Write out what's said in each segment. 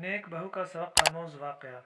नेक बहू का सबक आमोज़ वाक़या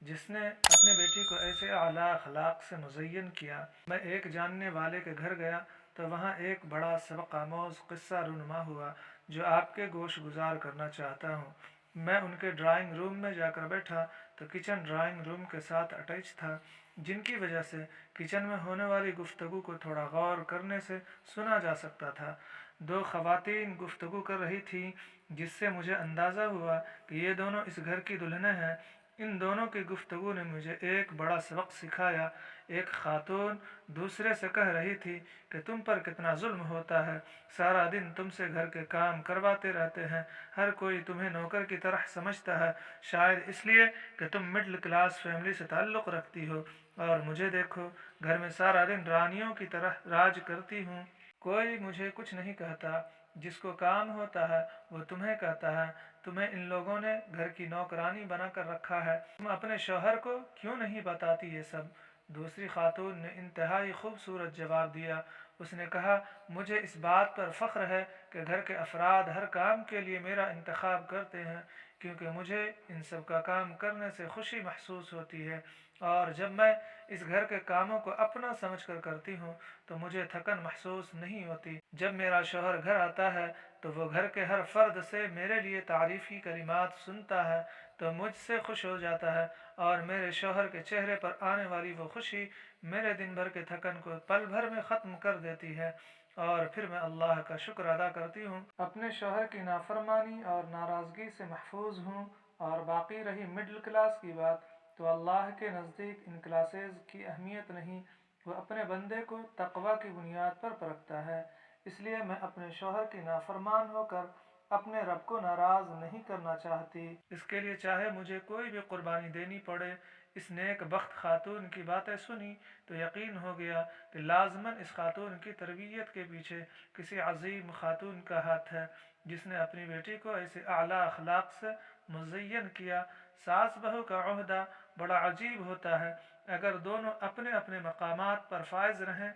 जिसने अपनी बेटी को ऐसे आला अखलाक से मुज़य्यन किया। मैं एक जानने वाले के घर गया तो वहाँ एक बड़ा सबक आमोज़ क़िस्सा रूनुमा हुआ जो आपके गोश गुजार करना चाहता हूँ। मैं उनके ड्राइंग रूम में जाकर बैठा तो किचन ड्राइंग रूम के साथ अटैच था, जिनकी वजह से किचन में होने वाली गुफ्तगू को थोड़ा गौर करने से सुना जा सकता था। दो ख़वातीन गुफ्तगू कर रही थीं, जिससे मुझे अंदाज़ा हुआ कि ये दोनों इस घर की दुल्हनें हैं। इन दोनों की गुफ्तगू ने मुझे एक बड़ा सबक सिखाया। एक खातून दूसरे से कह रही थी कि तुम पर कितना जुल्म होता है, सारा दिन तुमसे घर के काम करवाते रहते हैं, हर कोई तुम्हें नौकर की तरह समझता है, शायद इसलिए कि तुम मिडिल क्लास फैमिली से ताल्लुक़ रखती हो, और मुझे देखो, घर में सारा दिन रानियों की तरह राज करती हूँ। कोई मुझे कुछ नहीं कहता, जिसको काम होता है वो तुम्हें कहता है। तुम्हें इन लोगों ने घर की नौकरानी बना कर रखा है, तुम अपने शौहर को क्यों नहीं बताती ये सब? दूसरी खातून ने इंतहाई खूबसूरत जवाब दिया। उसने कहा, मुझे इस बात पर फ़ख्र है कि घर के अफराद हर काम के लिए मेरा इंतखाब करते हैं, क्योंकि मुझे इन सब का काम करने से खुशी महसूस होती है, और जब मैं इस घर के कामों को अपना समझकर करती हूँ तो मुझे थकन महसूस नहीं होती। जब मेरा शौहर घर आता है तो वो घर के हर फर्द से मेरे लिए तारीफ़ी कलिमात सुनता है तो मुझसे खुश हो जाता है, और मेरे शौहर के चेहरे पर आने वाली वो खुशी मेरे दिन भर के थकन को पल भर में ख़त्म कर देती है, और फिर मैं अल्लाह का शुक्र अदा करती हूँ। अपने शौहर की नाफरमानी और नाराज़गी से महफूज हूँ। और बाकी रही मिडिल क्लास की बात, तो अल्लाह के नज़दीक इन क्लासेस की अहमियत नहीं, वह अपने बंदे को तक़वा की बुनियाद पर परखता है। इसलिए मैं अपने शौहर की नाफरमान होकर अपने रब को नाराज़ नहीं करना चाहती। इसके लिए चाहे मुझे कोई भी कुर्बानी देनी पड़े। इस नेक बख्त खातून की बातें सुनी तो यकीन हो गया कि लाजमन इस खातून की तरबियत के पीछे किसी अजीम खातून का हाथ है, जिसने अपनी बेटी को ऐसे आला अखलाक से मुज़य्यन किया। सास बहू का ओहदा बड़ा अजीब होता है। अगर दोनों अपने अपने मकामात पर फायज रहें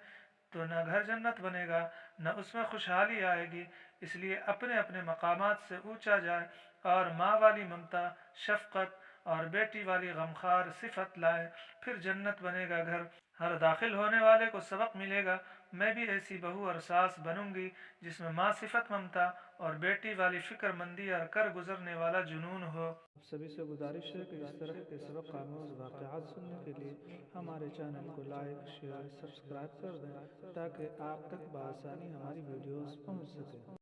तो न घर जन्नत बनेगा, न उसमें खुशहाली आएगी। इसलिए अपने अपने मकामात से ऊंचा जाए और माँ वाली ममता, शफ़क़त और बेटी वाली गमखार सिफत लाए, फिर जन्नत बनेगा घर। हर दाखिल होने वाले को सबक मिलेगा। मैं भी ऐसी बहू और सास बनूंगी जिसमें माँ सिफत ममता और बेटी वाली फ़िक्रमंदी और कर गुजरने वाला जुनून हो। आप सभी से गुजारिश है कि इस तरह के सबक आमोज़ वाक़यात सुनने के लिए हमारे चैनल को लाइक, शेयर, सब्सक्राइब कर दें, ताकि आप तक बआसानी हमारी वीडियोस पहुंच सकें।